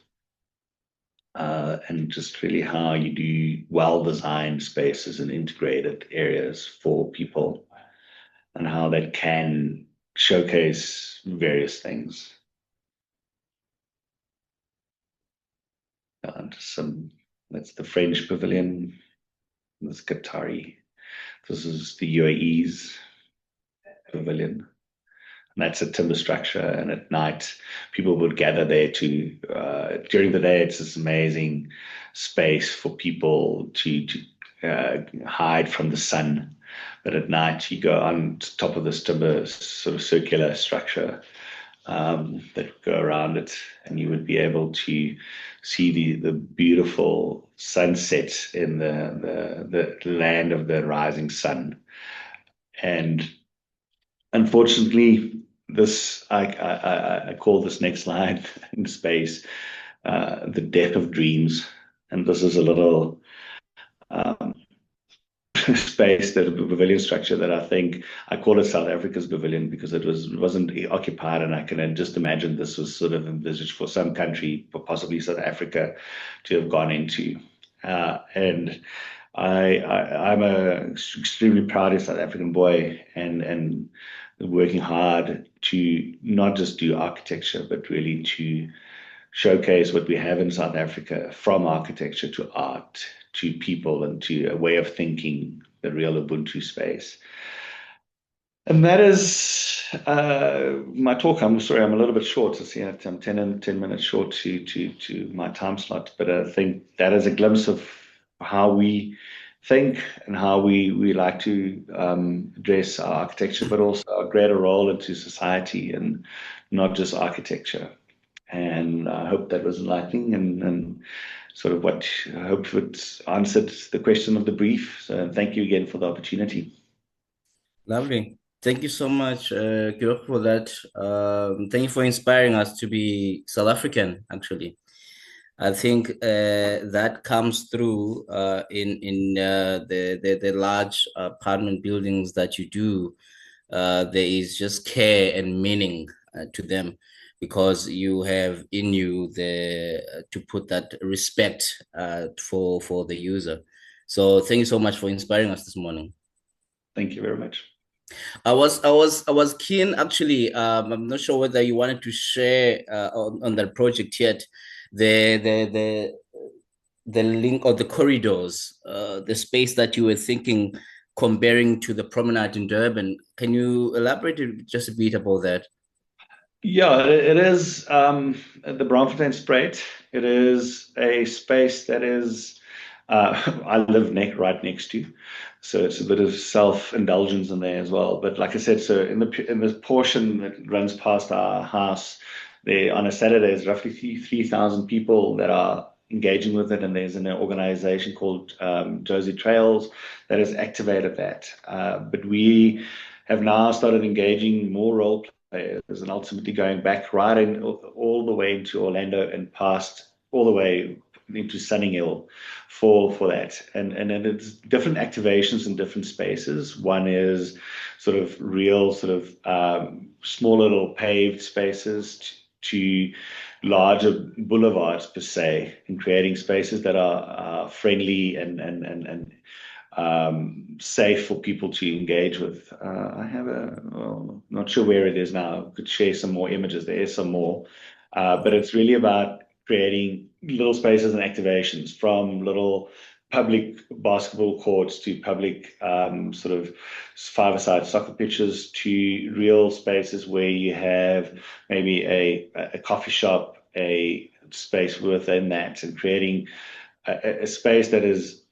And just really how you do well-designed spaces and integrated areas for people, and how that can showcase various things. That's the French pavilion. This Qatari. This is the UAE's pavilion. And that's a timber structure. And at night, people would gather there during the day, it's this amazing space for people to hide from the sun. But at night, you go on top of this timber sort of circular structure that would go around it, and you would be able to see the beautiful sunset in the land of the rising sun. And unfortunately, this I call this next slide in space the death of dreams. And this is a little space, that a pavilion structure that I think I call it South Africa's pavilion, because it wasn't occupied, and I can just imagine this was sort of envisaged for some country, possibly South Africa, to have gone into. And I'm a extremely proud South African boy, and working hard to not just do architecture, but really to showcase what we have in South Africa, from architecture to art to people and to a way of thinking, the real Ubuntu space. And that is my talk. I'm sorry, I'm a little bit short. I'm 10 minutes short to my time slot, but I think that is a glimpse of how we think and how we like to address our architecture, but also our greater role into society and not just architecture. And I hope that was enlightening and sort of I hope it answered the question of the brief. So thank you again for the opportunity. Lovely. Thank you so much, Georg, for that. Thank you for inspiring us to be South African, actually. I think that comes through in the large apartment buildings that you do. There is just care and meaning to them, because you have in you to put that respect for the user. So thank you so much for inspiring us this morning. Thank you very much. I was keen, actually. I'm not sure whether you wanted to share on that project yet. The link or the corridors, the space that you were thinking, comparing to the promenade in Durban. Can you elaborate just a bit about that? Yeah, it is the Braamfontein Spruit. It is a space that is I live right next to, so it's a bit of self-indulgence in there as well. But like I said, so in the portion that runs past our house, there on a Saturday there's roughly 3,000 people that are engaging with it, and there's an organization called Josie Trails that has activated that. But we have now started engaging more role players and ultimately going back right in all the way into Orlando and past all the way into Sunninghill for that. And it's different activations in different spaces. One is sort of real sort of small little paved spaces to larger boulevards per se, and creating spaces that are friendly and safe for people to engage with. I have well, not sure where it is now. Could share some more images. There is some more, but it's really about creating little spaces and activations, from little public basketball courts to public sort of five-a-side soccer pitches to real spaces where you have maybe a coffee shop, a space within that, and creating a space that is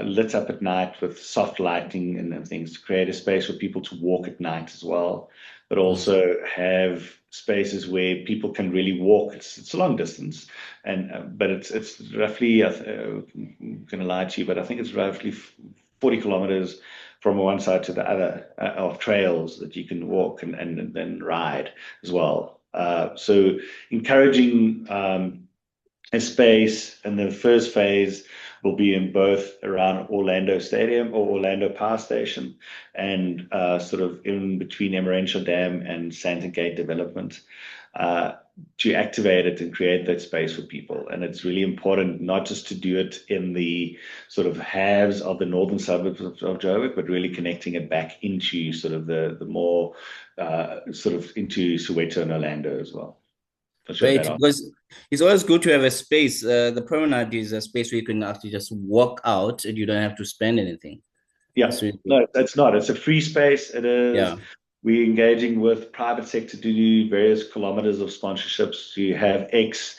lit up at night with soft lighting and things, to create a space for people to walk at night as well, but also have spaces where people can really walk. It's a long distance, and but it's roughly I'm going to lie to you, but I think it's roughly 40 kilometers from one side to the other of trails that you can walk and then ride as well. So encouraging a space, and the first phase will be in both around Orlando Stadium or Orlando Power Station, and sort of in between Emerential Dam and Santa Gate development, to activate it and create that space for people. And it's really important not just to do it in the sort of halves of the northern suburbs of Joburg, but really connecting it back into sort of the more sort of into Soweto and Orlando as well. Right, because it's always good to have a space. The promenade is a space where you can actually just walk out and you don't have to spend anything. Yeah, really no, it's not. It's a free space. It is. Yeah. We're engaging with private sector to do various kilometers of sponsorships. You have X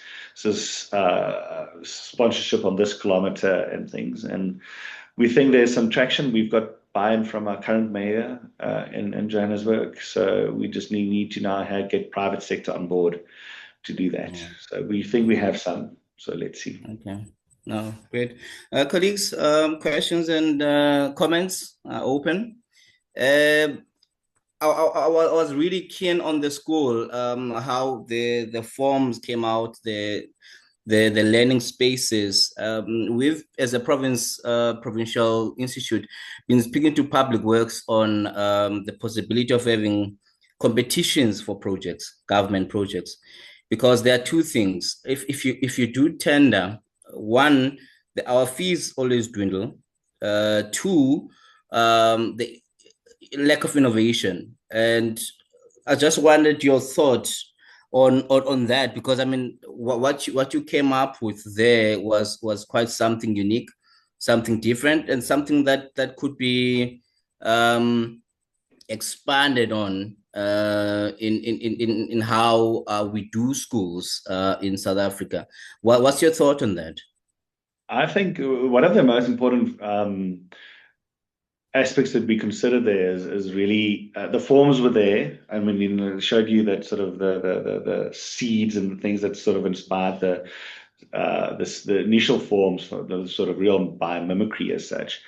sponsorship on this kilometer and things. And we think there's some traction. We've got buy-in from our current mayor in Johannesburg. So we just need to now get private sector on board to do that. Yeah. So we think we have some. So let's see. Okay. No, great. Colleagues, questions and comments are open. I was really keen on the school, how the forms came out, the learning spaces. We've, as a provincial institute, been speaking to Public Works on the possibility of having competitions for projects, government projects, because there are two things. If you do tender, one, our fees always dwindle. Two, the lack of innovation. And I just wondered your thoughts on that, because I mean, what you came up with there was quite something unique, something different, and something that could be expanded on in how we do schools in South Africa. What's your thought on that? I think one of the most important aspects that we consider there is really the forms were there. I mean, it showed you that sort of the seeds and the things that sort of inspired the initial forms for the sort of real biomimicry as such.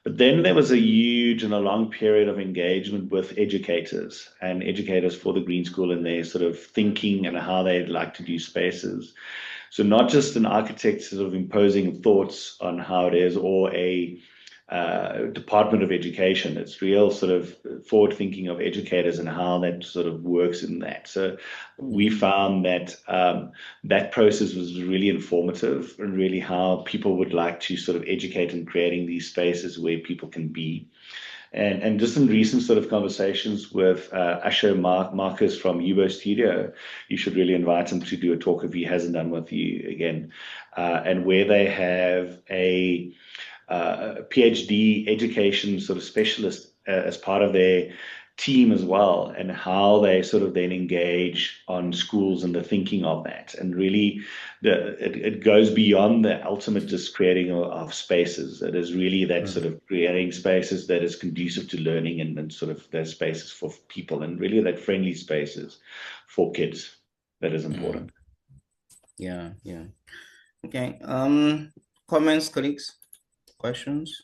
But then there was a huge and a long period of engagement with educators for the Green School and their sort of thinking and how they'd like to do spaces. So not just an architect sort of imposing thoughts on how it is, or a Department of Education. It's real sort of forward thinking of educators and how that sort of works in that. So we found that that process was really informative, and really how people would like to sort of educate in creating these spaces where people can be. And just in recent sort of conversations with Asher Marcus from Yubo Studio, you should really invite him to do a talk if he hasn't done with you again, and where they have a PhD education sort of specialist as part of their team as well, and how they sort of then engage on schools and the thinking of that. And really, it goes beyond the ultimate just creating of spaces. It is really that sort of creating spaces that is conducive to learning, and sort of those spaces for people, and really that friendly spaces for kids. That is important. Yeah. Okay. Comments, colleagues, questions?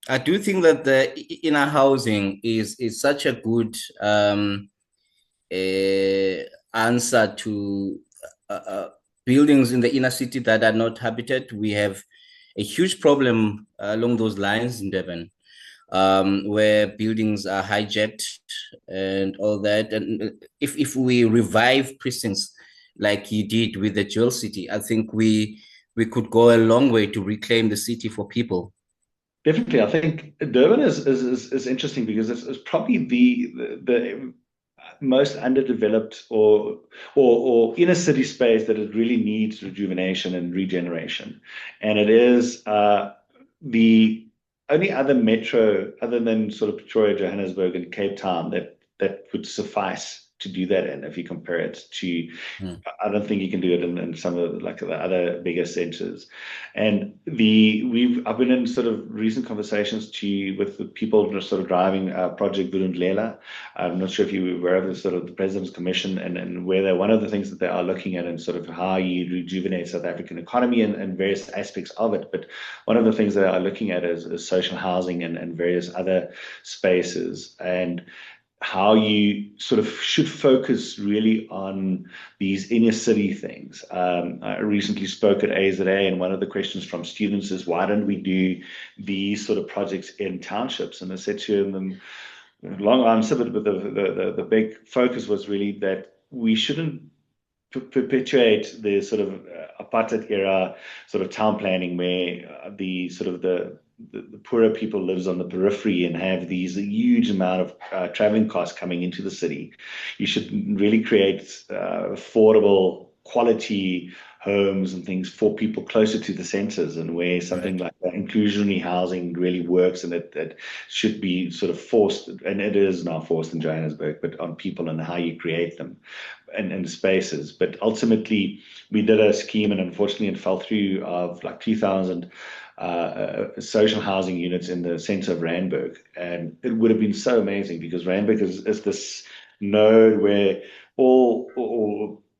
I do think that the inner housing is such a good answer to buildings in the inner city that are not habited. We have a huge problem along those lines in Durban, where buildings are hijacked and all that. And if we revive precincts like you did with the Jewel City, I think we could go a long way to reclaim the city for people. Definitely, I think Durban is interesting because it's probably the most underdeveloped or inner city space that it really needs rejuvenation and regeneration, and it is the only other metro other than sort of Pretoria, Johannesburg, and Cape Town that would suffice to do that in. If you compare it to, I don't think you can do it in some of the other bigger centers. And I've been in sort of recent conversations with the people just sort of driving Project Vulindlela. I'm not sure if you were aware of the sort of the President's Commission, and where one of the things that they are looking at, and sort of how you rejuvenate South African economy and various aspects of it. But one of the things they are looking at is social housing and various other spaces, and how you sort of should focus really on these inner city things. I recently spoke at AZA, and one of the questions from students is, why don't we do these sort of projects in townships? And I said to them, long answer, but the big focus was really that we shouldn't perpetuate the sort of apartheid era sort of town planning, where the poorer people lives on the periphery and have these huge amount of traveling costs coming into the city. You should really create affordable quality homes and things for people closer to the centers, and where something like that inclusionary housing really works, and that should be sort of forced, and it is now forced in Johannesburg, but on people and how you create them and spaces. But ultimately, we did a scheme, and unfortunately it fell through, of like 2,000 social housing units in the center of Randburg. And it would have been so amazing, because Randburg is this node where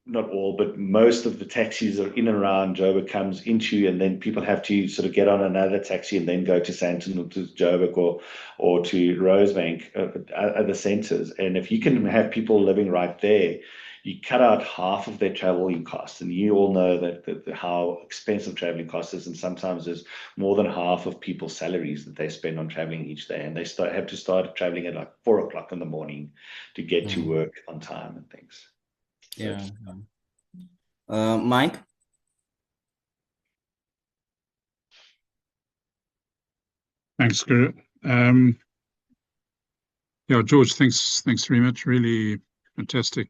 not all, but most of the taxis are in and around Joburg comes into, and then people have to sort of get on another taxi and then go to Sandton or to Joburg or to Rosebank, other centers. And if you can have people living right there, you cut out half of their traveling costs. And you all know that how expensive traveling costs is, and sometimes there's more than half of people's salaries that they spend on traveling each day, and they have to start traveling at like 4 o'clock in the morning to get to work on time and things. Yeah. Mike? Thanks, Guru. Yeah, George, thanks very much. Really fantastic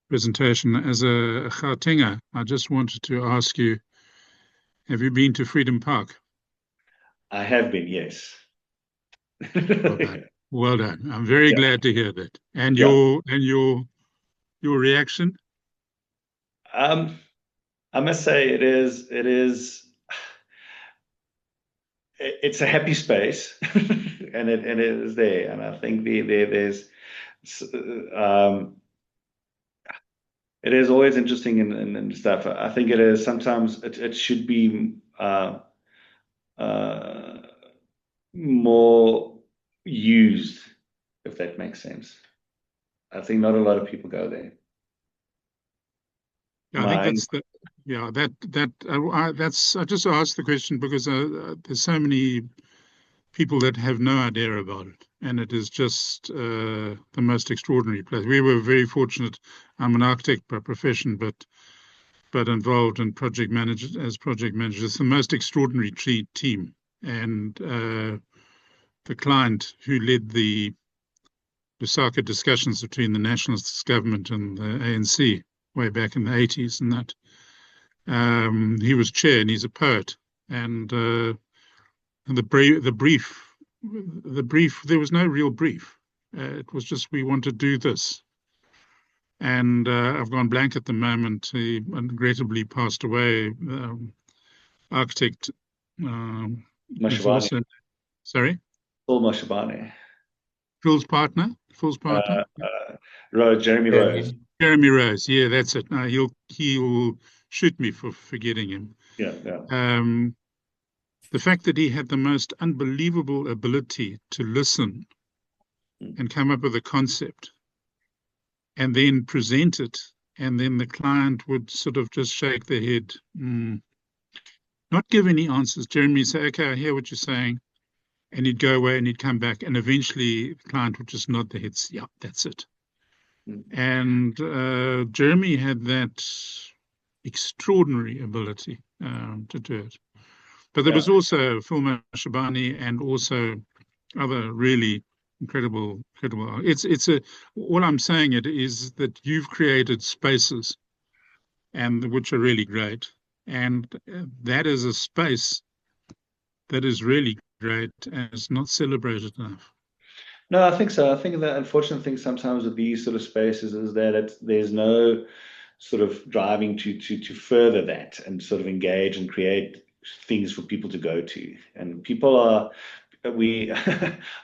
presentation. As a Gautenger, I just wanted to ask you, have you been to Freedom Park? I have been, yes. Well done. Well done. I'm very glad to hear that. And your reaction? I must say it's a happy space, and it is there. And I think there's it is always interesting and stuff. I think it is sometimes it should be more used, if that makes sense. I think not a lot of people go there. Yeah, I think that's I just asked the question because there's so many people that have no idea about it, and it is just the most extraordinary place. We were very fortunate. I'm an architect by profession, but involved in project manager. It's the most extraordinary team, and the client who led the Lusaka discussions between the nationalist government and the ANC way back in the 80s and that. He was chair and he's a poet. And the brief, there was no real brief. It was just, we want to do this. And I've gone blank at the moment. He regrettably passed away. Architect. Mashabane. Sorry? Phil Mashabane. Phil's partner? Jeremy Rose. Jeremy Rose, yeah, that's it. No, he'll shoot me for forgetting him. Yeah. The fact that he had the most unbelievable ability to listen and come up with a concept and then present it, and then the client would sort of just shake their head, not give any answers. Jeremy would say, okay, I hear what you're saying. And he'd go away and he'd come back, and eventually the client would just nod their heads. Yeah, that's it. And Jeremy had that extraordinary ability to do it. But there was also Phil Mashabane and also other really incredible. What I'm saying is that you've created spaces, and which are really great, and that is a space that is really great and it's not celebrated enough. No, I think so. I think the unfortunate thing sometimes with these sort of spaces is that there's no sort of driving to further that and sort of engage and create things for people to go to. And we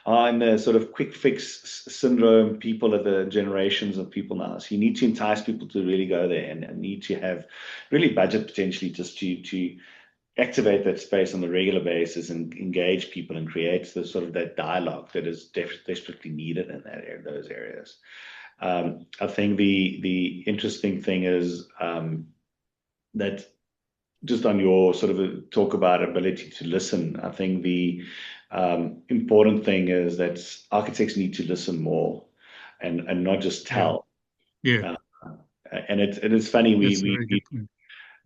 are in the sort of quick fix syndrome. People are the generations of people now. So you need to entice people to really go there and need to have really budget potentially just to activate that space on the regular basis and engage people and create the sort of that dialogue that is desperately needed in those areas. I think the interesting thing is that just on your sort of talk about ability to listen, I think the important thing is that architects need to listen more and not just tell. Yeah. And it's funny,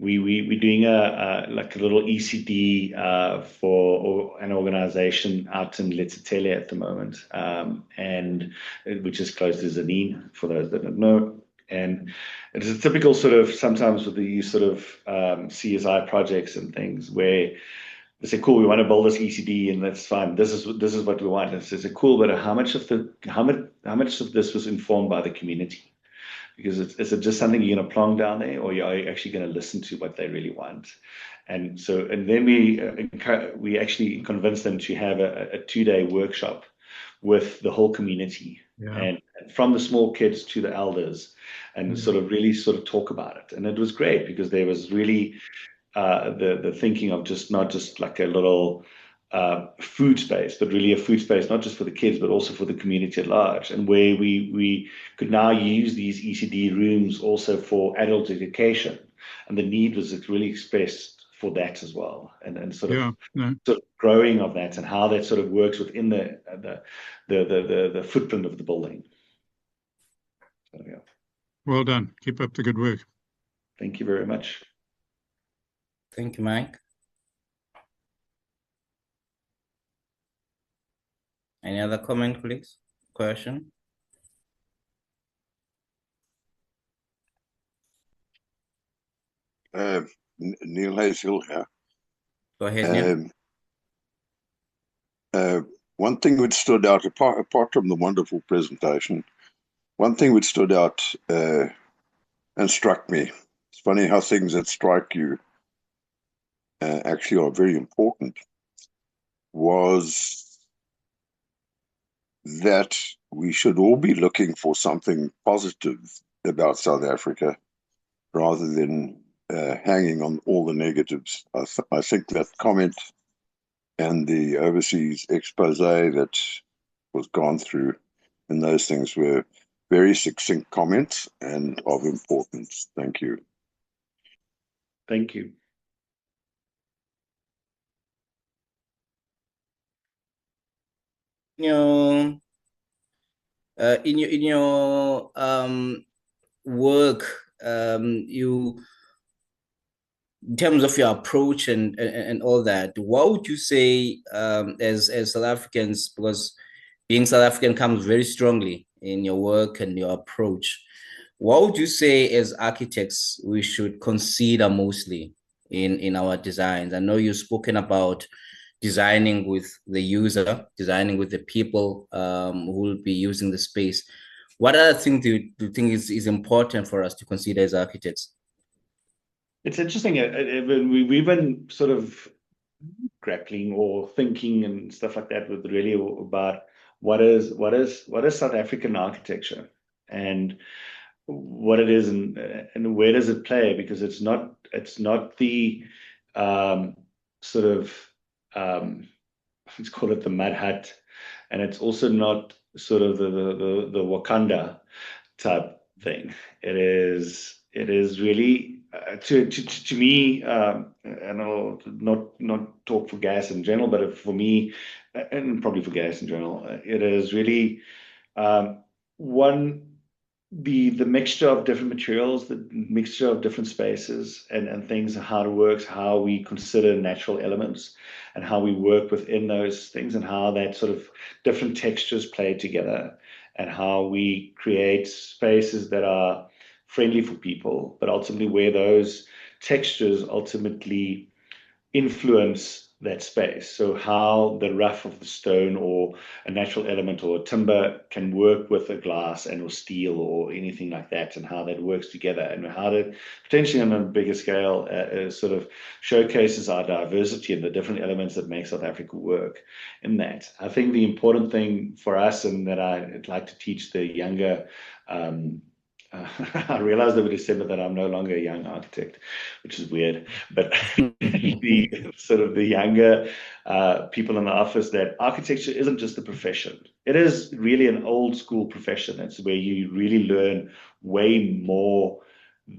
we're doing a little ECD for an organization out in Letsitele at the moment, and which is close to Zanin, for those that don't know. And it's a typical sort of, sometimes with these sort of CSI projects and things where they say, cool, we want to build this ECD and that's fine. This is what we want. And it's cool, but how much of this was informed by the community? Because is it just something you're going to plonk down there, or are you actually going to listen to what they really want? And then we actually convinced them to have a 2-day workshop with the whole community, and from the small kids to the elders, and sort of really sort of talk about it. And it was great because there was really the thinking of not just like a little food space, but really a food space, not just for the kids, but also for the community at large, and where we could now use these ECD rooms also for adult education. And the need was really expressed for that as well, and sort of growing of that and how that sort of works within the footprint of the building. So, yeah. Well done. Keep up the good work. Thank you very much. Thank you, Mike. Any other comment, please? Question? Neil Hazel here. Go ahead, Neil. One thing which stood out, apart from the wonderful presentation, one thing which stood out and struck me, it's funny how things that strike you actually are very important, was that we should all be looking for something positive about South Africa rather than hanging on all the negatives. I think that comment and the overseas expose that was gone through, and those things were very succinct comments and of importance. Thank you. Thank you. In your work, you, in terms of your approach and all that, what would you say as South Africans, because being South African comes very strongly in your work and your approach, what would you say as architects we should consider mostly in our designs? I know you've spoken about designing with the user, designing with the people who will be using the space. What other things do you think is important for us to consider as architects? It's interesting. We've been sort of grappling or thinking and stuff like that with really about what is South African architecture and what it is and where does it play, because it's not the sort of let's call it the mud hut, and it's also not sort of the Wakanda type thing. It is really to me, and I'll not talk for gas in general, but for me, and probably for gas in general, it is really the mixture of different materials, the mixture of different spaces and things, how it works, how we consider natural elements and how we work within those things, and how that sort of different textures play together, and how we create spaces that are friendly for people, but ultimately where those textures ultimately influence that space. So how the rough of the stone or a natural element or a timber can work with a glass and or steel or anything like that, and how that works together, and how that potentially on a bigger scale sort of showcases our diversity and the different elements that make South Africa work in that. I think the important thing for us, and that I'd like to teach the younger I realized over December that I'm no longer a young architect, which is weird, but the sort of the younger people in the office, that architecture isn't just a profession. It is really an old school profession. It's where you really learn way more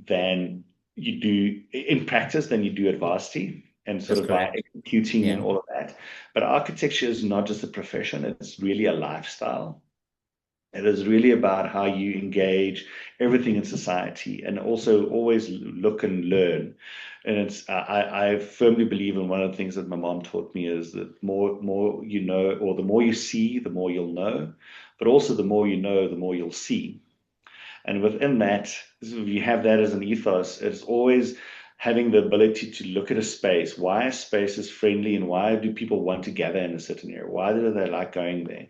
than you do in practice than you do at varsity, and sort of by executing and all of that. But architecture is not just a profession, it's really a lifestyle. It is really about how you engage everything in society, and also always look and learn. And it's I firmly believe in one of the things that my mom taught me is that more you know, or the more you see, the more you'll know, but also the more you know, the more you'll see. And within that, if you have that as an ethos, it's always having the ability to look at a space. Why a space is friendly, and why do people want to gather in a certain area? Why do they like going there?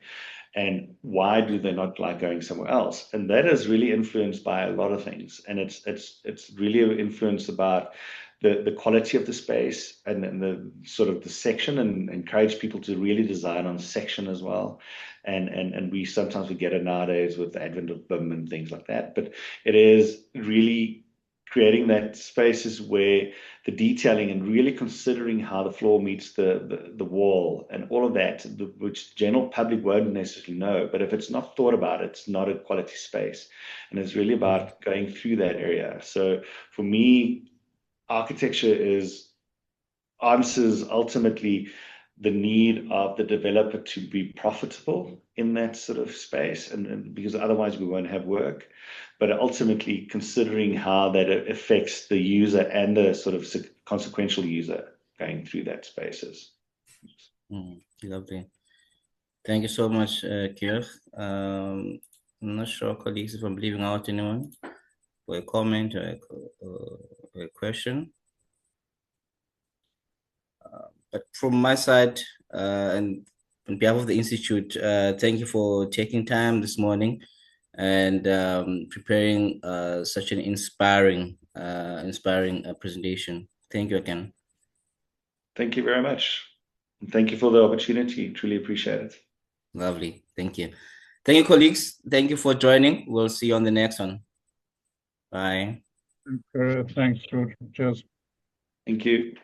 And why do they not like going somewhere else? And that is really influenced by a lot of things. And it's really influenced about the quality of the space, and the sort of the section, and encourage people to really design on section as well. And we sometimes forget it nowadays with the advent of BIM and things like that. But it is really creating that spaces where the detailing and really considering how the floor meets the wall and all of that, which the general public won't necessarily know. But if it's not thought about, it's not a quality space. And it's really about going through that area. So for me, architecture answers ultimately the need of the developer to be profitable in that sort of space, and because otherwise we won't have work. But ultimately considering how that affects the user and the sort of consequential user going through that spaces. Lovely. Thank you so much, Georg. I'm not sure, colleagues, if I'm leaving out anyone for a comment or a question. But from my side, and on behalf of the Institute, thank you for taking time this morning and preparing such an inspiring presentation. Thank you again. Thank you very much. And thank you for the opportunity. Truly appreciate it. Lovely. Thank you. Thank you, colleagues. Thank you for joining. We'll see you on the next one. Bye. Thanks, George. Cheers. Thank you.